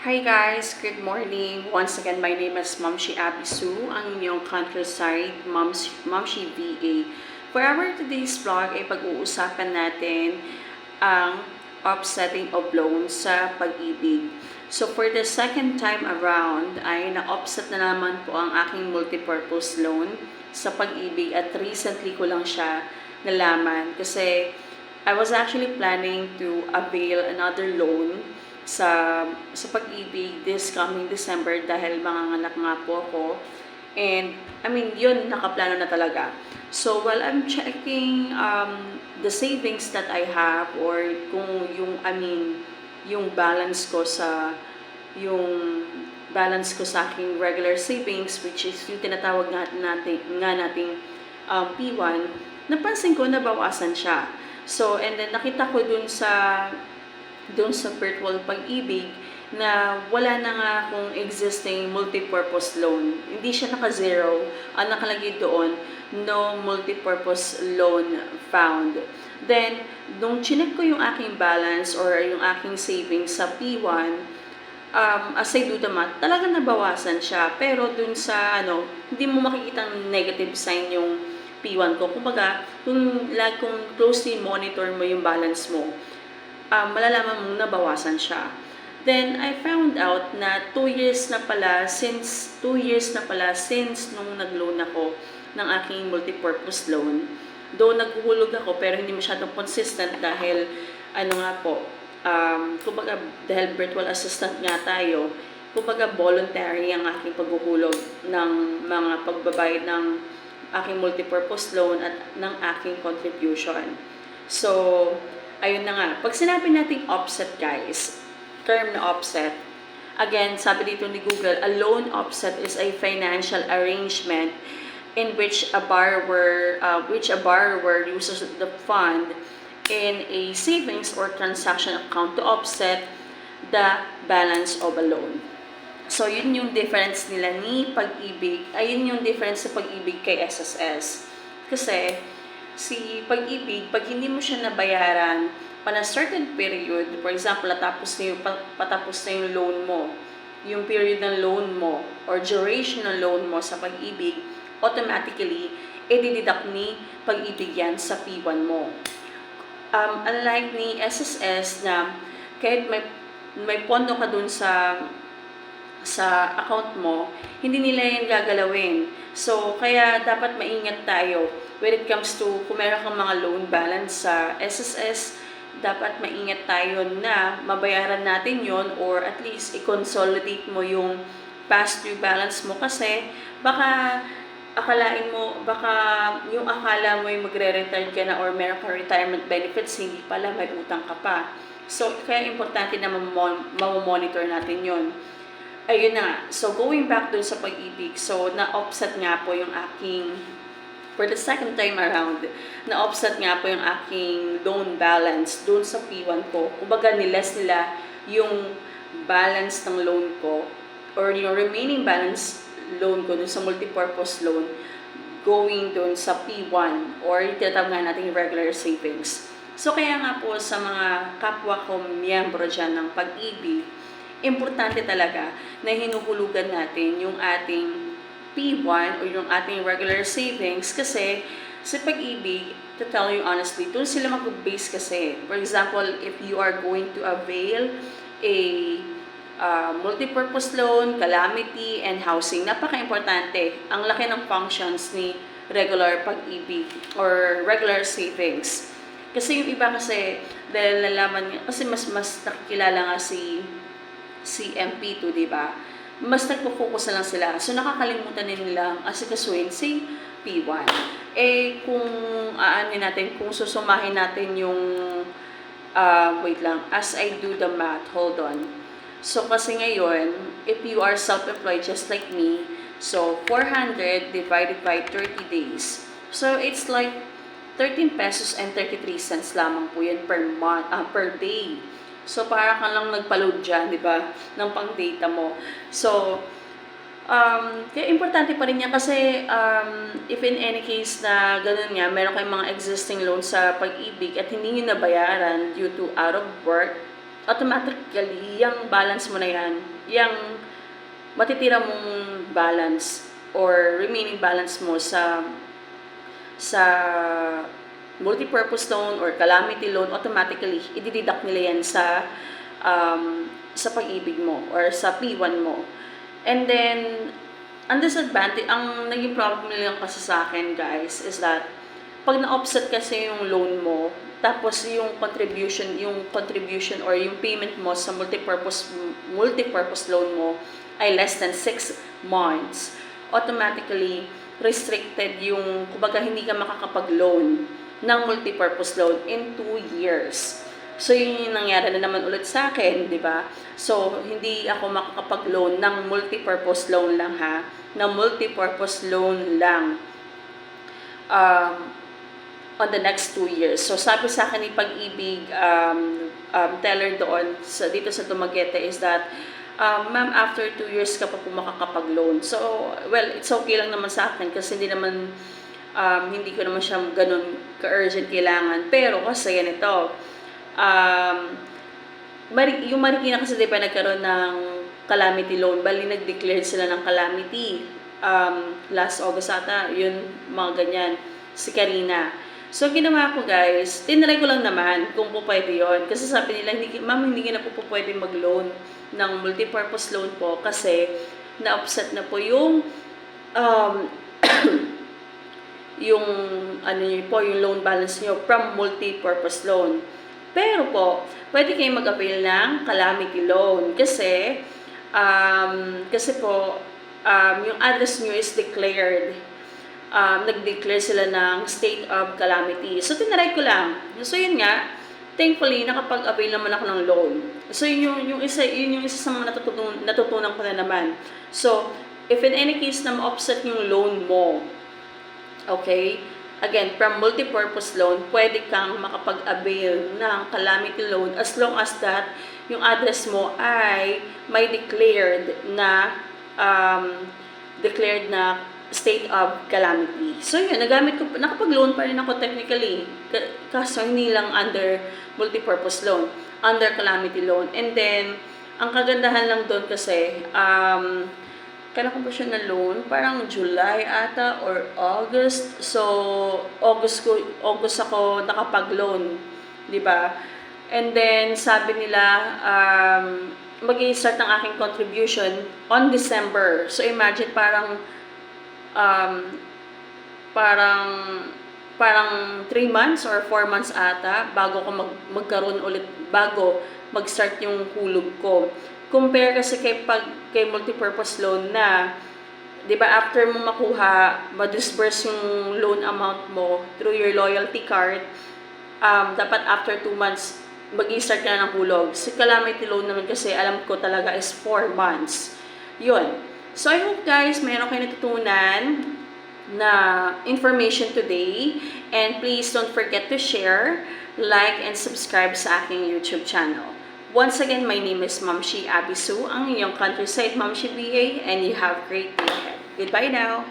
Hi guys, good morning. Once again, my name is Mamshi Abisu, ang inyong countryside Mamshi VA. For our today's vlog ay pag-uusapan natin ang offsetting of loans sa pag-ibig. So for the second time around ay na-offset na naman po ang aking multipurpose loan sa pag-ibig at recently ko lang siya nalaman kasi I was actually planning to avail another loan sa pag-ibig this coming December dahil manganganak nga po ako. And, I mean, yun, nakaplano na talaga. So, while I'm checking the savings that I have or kung yung balance ko sa aking regular savings, which is yung tinatawag nating P1, napansin ko na bawasan siya. So, and then nakita ko dun sa virtual pag-ibig na wala na nga akong existing multipurpose loan. Hindi siya naka-zero. Ang nakalagay doon, no multipurpose loan found. Then, nung chinek ko yung aking balance or yung aking savings sa P1, as I do the math, talaga nabawasan siya. Pero dun sa, hindi mo makikita negative sign yung P1 ko. Kumbaga, kung closely monitor mo yung balance mo, malalaman mong nabawasan siya. Then, I found out na 2 years na pala since nung nag-loan ako ng aking multipurpose loan. Though naghuhulog ako pero hindi masyadong consistent dahil kumbaga dahil virtual assistant nga tayo, kumbaga voluntary ang aking paghuhulog ng mga pagbabayad ng aking multipurpose loan at ng aking contribution. So, ayun na nga. Pag sinabi nating offset guys, term na offset, again, sabi dito ni Google, a loan offset is a financial arrangement in which a borrower uses the fund in a savings or transaction account to offset the balance of a loan. So, yun yung difference nila ni Pag-ibig, ayun yung difference sa Pag-ibig kay SSS. Kasi, si Pag-ibig, pag hindi mo siya nabayaran pa na certain period, for example, patapos na yung loan mo, yung period ng loan mo, or duration ng loan mo sa Pag-ibig, automatically, i-deduct ni Pag-ibig yan sa P1 mo. Unlike ni SSS na kahit may pondo ka dun sa account mo, hindi nila yan gagalawin. So, kaya dapat maingat tayo when it comes to kung meron kang mga loan balance sa SSS, dapat maingat tayo na mabayaran natin yon or at least i-consolidate mo yung past due balance mo kasi baka yung akala mo yung magre-retire ka na or meron kang retirement benefits, hindi pala may utang ka pa. So, kaya importante na mamonitor natin yon. Ayun na. So, going back dun sa Pag-ibig, so, na-offset nga po yung aking, for the second time around, na-offset nga po yung aking loan balance dun sa P1 ko. Kumbaga, niless nila yung balance ng loan ko or yung remaining balance loan ko dun sa multipurpose loan going dun sa P1 or tinatawag nga natin regular savings. So, kaya nga po sa mga kapwa ko miyembro dyan ng Pag-ibig, importante talaga na hinuhulugan natin yung ating P1 o yung ating regular savings kasi sa Pag-ibig, to tell you honestly, doon sila mag-base kasi. For example, if you are going to avail a multipurpose loan, calamity, and housing, napaka-importante. Ang laki ng functions ni regular Pag-ibig or regular savings. Kasi yung iba kasi, dahil nalaman niya, kasi mas nakikilala nga si MP2, di ba? Mas nagpo-focus na lang sila. So, nakakalimutan nilang asikasuhin si P1. Kung kung susumahin natin yung, wait lang, as I do the math, hold on. So, kasi ngayon, if you are self-employed just like me, so, 400 divided by 30 days. So, it's like 13 pesos and 33 cents lamang po yan per day. So, para ka lang nagpa-load dyan, di ba, ng pang-data mo. So, kaya importante pa rin yan kasi if in any case na ganun nga, meron kayong mga existing loans sa Pag-ibig at hindi nyo nabayaran due to out of work, automatically, yung balance mo na yan, yung matitira mong balance or remaining balance mo sa multipurpose loan or calamity loan, automatically, i-deduct nila yan sa pag-ibig mo or sa P1 mo. And then, ang naging problem nila kasi sa akin, guys, is that, pag na-offset kasi yung loan mo, tapos yung contribution or yung payment mo sa multipurpose loan mo ay less than 6 months, automatically restricted yung, kumbaga, hindi ka makakapag-loan ng multipurpose loan in 2 years. So, yun yung nangyari na naman ulit sa akin, di ba? So, hindi ako makakapag-loan ng multipurpose loan lang, ha? Na multipurpose loan lang. On the next 2 years. So, sabi sa akin ni Pag-ibig, teller doon, dito sa Dumaguete, is that, ma'am, after 2 years ka pa po makakapag-loan. So, well, it's okay lang naman sa akin kasi hindi ko naman siya ganun ka-urgent kailangan. Pero kasi ganito, yung Marikina kasi diba nagkaroon ng calamity loan, bali nag-declare sila ng calamity last August ata, yun, mga ganyan, si Karina. So, ginawa ko, guys, tinry ko lang naman kung po pwede yun. Kasi sabi nila, ma'am, hindi ka na po pwede mag-loan ng multipurpose loan po kasi na-offset na po yung yung loan balance nyo from multipurpose loan. Pero po, pwede kayong mag-avail ng calamity loan kasi po, yung address nyo is declared. Nag-declare sila ng state of calamity. So, tinry ko lang. So, yun nga, thankfully, nakapag-avail naman ako ng loan. So, yun yung isa sa mga natutunan ko na naman. So, if in any case na ma-offset yung loan mo, okay, again, from multipurpose loan, pwede kang makapag-avail ng calamity loan as long as that yung address mo ay may declared na state of calamity. So, yun, nakapag-loan pa rin ako technically. Kaso, hindi lang under multipurpose loan, under calamity loan. And then, ang kagandahan lang doon kasi, kailan ko ba siya na loan? Parang July ata or August. So, August ako nakapag-loan. Diba? And then, sabi nila, mag-i-start ng aking contribution on December. So, imagine parang 3 months or 4 months ata bago ko bago mag-start yung hulog ko. Compare kasi kay multipurpose loan na, 'di ba, after mo makuha, ma-disburse yung loan amount mo through your loyalty card, dapat after 2 months mag-i-start ka na ng hulog. Si calamity loan naman kasi alam ko talaga is 4 months. 'Yun. So, I hope, guys, mayroon kayo natutunan na information today. And please don't forget to share, like, and subscribe sa aking YouTube channel. Once again, my name is Ma'am Shi Abisu, ang inyong countryside Ma'am Shi BA, and you have a great day ahead. Goodbye now!